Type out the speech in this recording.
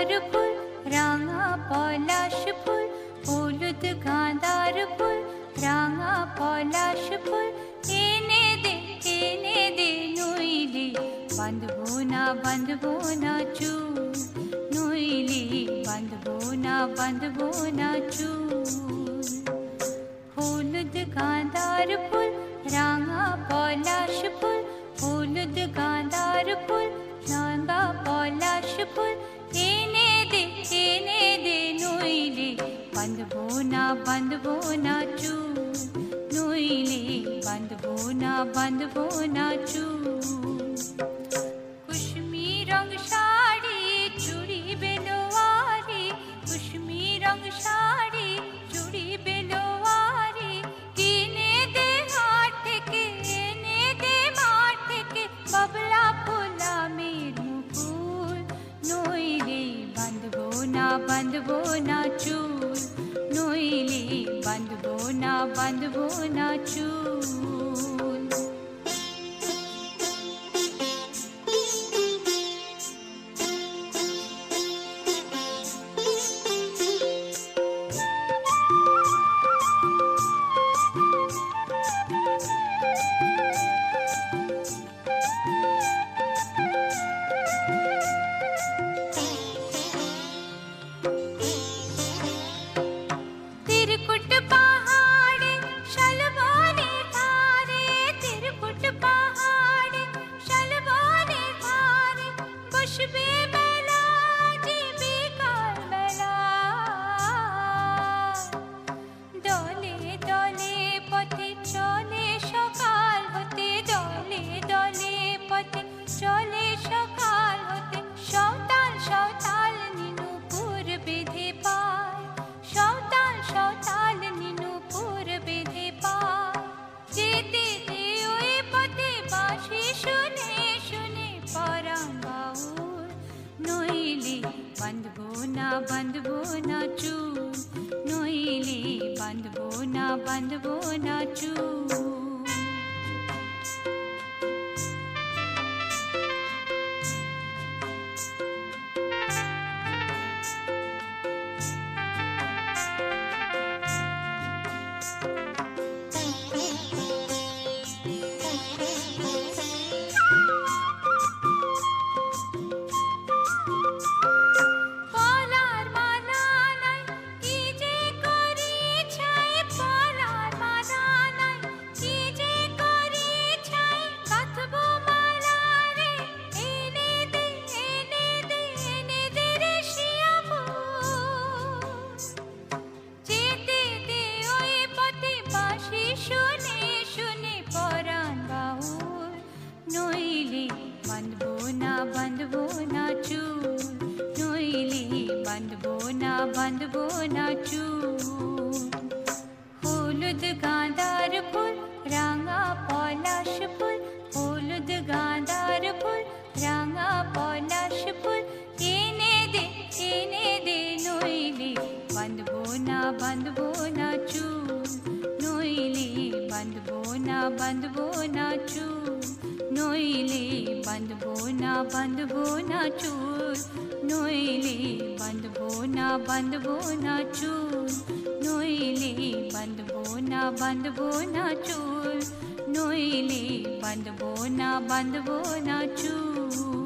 গাঁদার ফুল, রাঙা পলাশ ফুল, হলুদ গাঁদার ফুল, রাঙা পলাশ ফুল, এনে দে নইলে বাঁধবো না চুল, নইলে বাঁধবো না চুল। হলুদ গাঁদার ফুল, রাঙা পলাশ ফুল, হলুদ গাঁদার ফুল, রাঙা পলাশ ফুল, এনে দে নইলে বাঁধবো না চুল, নইলে বাঁধবো না চুল। কুসুমি রং শাড়ি চুড়ি বেলোয়ারি, কুসুমি রং শাড়ি চুড়ি বেলোয়ারি, কিনে দে হাট থেকে, এনে দে মাঠ থেকে, বাবলা ফুলামের মুকুল, নইলে বাঁধবো না চুল, নইলে বাঁধবো না চুল। तिरकुट पहाड़े शलबोने धारे, तिरकुट पहाड़े शलबोने धारे, बसबे मेला जी बिकाल मेला, दले दले पथे चले सकाल होते, दले दले पथे चले सकाल होते, सौताल सौताल नीनुपुर बेधे पाय, सौताल सौताल नीनुपुर बेधे पाय, जेते दे ओए पथे बाँशी शुने शुने पराण बाउल, नइले बाँधबो ना चुल, नइले बाँधबो ना चुल। পলার মালা নাই কি যে করি ছাই, পলার মালা নাই কি যে করি ছাই, গাঁথবো মালা রে, এনে দে রে শিয়া ফুল, যেতে দে ওই পথে বাঁশি শুনে শুনে পরাণ বাউল, নইলে বাঁধবো না চুল, নইলে বাঁধবো না চুল। হলুদ গাঁদার ফুল, রাঙা পলাশ ফুল, হলুদ গাঁদার ফুল, রাঙা পলাশ ফুল, এনে দে নইলে বাঁধবো না চুল, নইলে বাঁধবো না চুল, নইলে বাঁধবো না চুল, নইলে বাঁধবো না চুল, নইলে বাঁধবো না চুল, নইলে বাঁধবো না চুল।